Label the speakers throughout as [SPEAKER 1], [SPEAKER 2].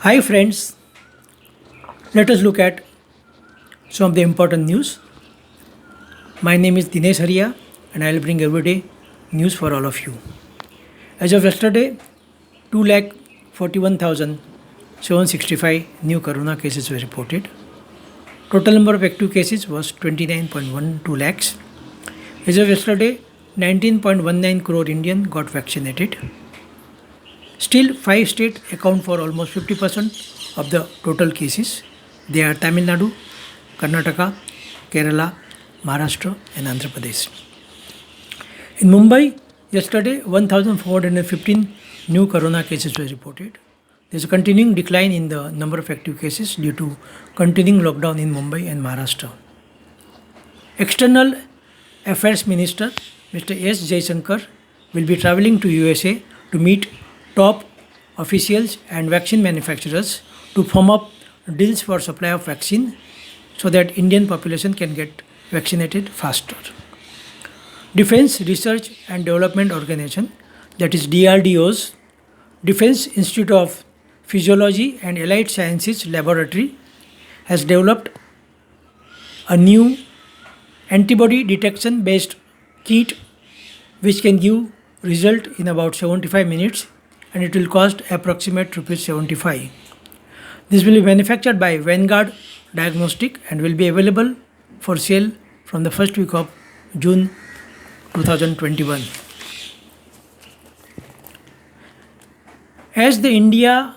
[SPEAKER 1] Hi friends, let us look at some of the important news. My name is Dinesh Haria and I will bring everyday news for all of you. As of yesterday, 2,41,765 new corona cases were reported. Total number of active cases was 29.12 lakhs. As of yesterday, 19.19 crore Indian got vaccinated. Still, 5 states account for almost 50% of the total cases. They are Tamil Nadu, Karnataka, Kerala, Maharashtra, and Andhra Pradesh. In Mumbai, yesterday, 1,415 new corona cases were reported. There is a continuing decline in the number of active cases due to continuing lockdown in Mumbai and Maharashtra. External Affairs Minister Mr. S. Jaishankar will be traveling to USA to meet top officials and vaccine manufacturers to firm up deals for supply of vaccine so that Indian population can get vaccinated faster. Defense Research and Development Organization, that is DRDO's Defense Institute of Physiology and Allied Sciences Laboratory, has developed a new antibody detection based kit which can give result in about 75 minutes and it will cost approximate rupees 75. This will be manufactured by Vanguard Diagnostic and will be available for sale from the first week of June 2021. As the India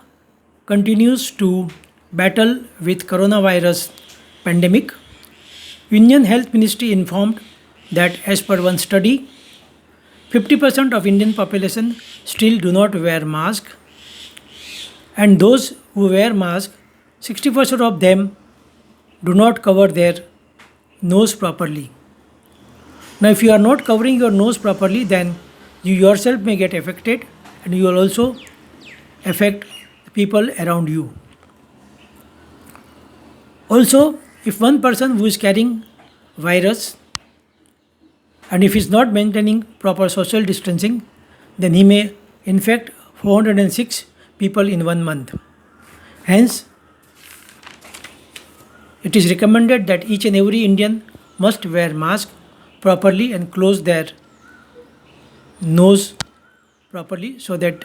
[SPEAKER 1] continues to battle with coronavirus pandemic, Union Health Ministry informed that as per one study, 50% of Indian population still do not wear mask, and those who wear mask, 60% of them do not cover their nose properly. Now if you are not covering your nose properly, then you yourself may get affected and you will also affect people around you. Also, if one person who is carrying virus and if he is not maintaining proper social distancing, then he may infect 406 people in 1 month. Hence, it is recommended that each and every Indian must wear mask properly and close their nose properly so that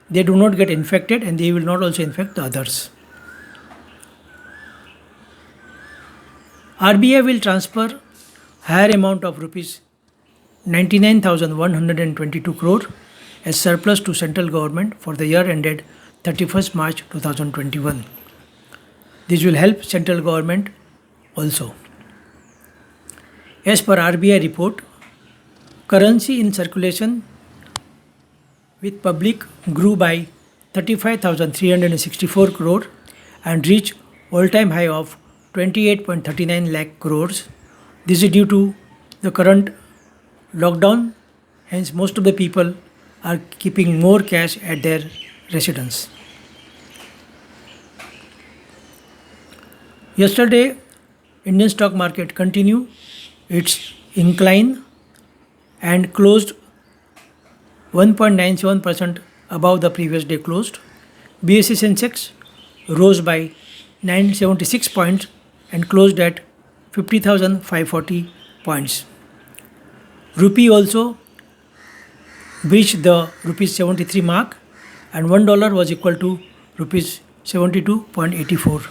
[SPEAKER 1] they do not get infected and they will not also infect the others. RBI will transfer higher amount of rupees 99,122 crore as surplus to central government for the year ended 31st March 2021. This will help central government also. As per RBI report, currency in circulation with public grew by 35,364 crore and reached all-time high of 28.39 lakh crores. This is due to the current lockdown, hence most of the people are keeping more cash at their residence. Yesterday, Indian stock market continued its incline and closed 1.97% above the previous day closed. BSE Sensex rose by 976 points and closed at 50,540 points. Rupee also breached the rupees 73 mark and $1 was equal to rupees 72.84.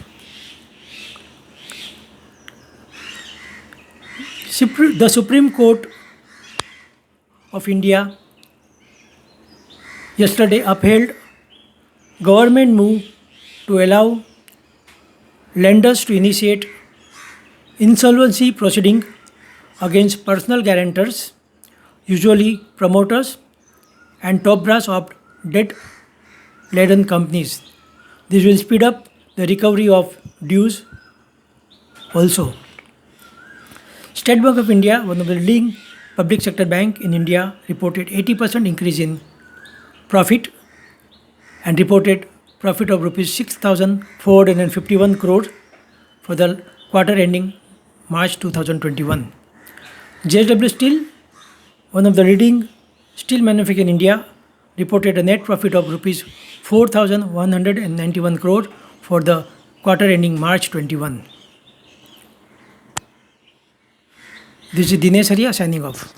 [SPEAKER 1] The Supreme Court of India yesterday upheld government move to allow lenders to initiate insolvency proceeding against personal guarantors, usually promoters and top brass of debt-laden companies. This will speed up the recovery of dues also. State Bank of India, one of the leading public sector bank in India, reported 80% increase in profit and reported profit of rupees 6,451 crore for the quarter ending March 2021. JSW Steel, one of the leading steel manufacturers in India, reported a net profit of rupees 4,191 crore for the quarter ending March 21. This is Dinesh Arya signing off.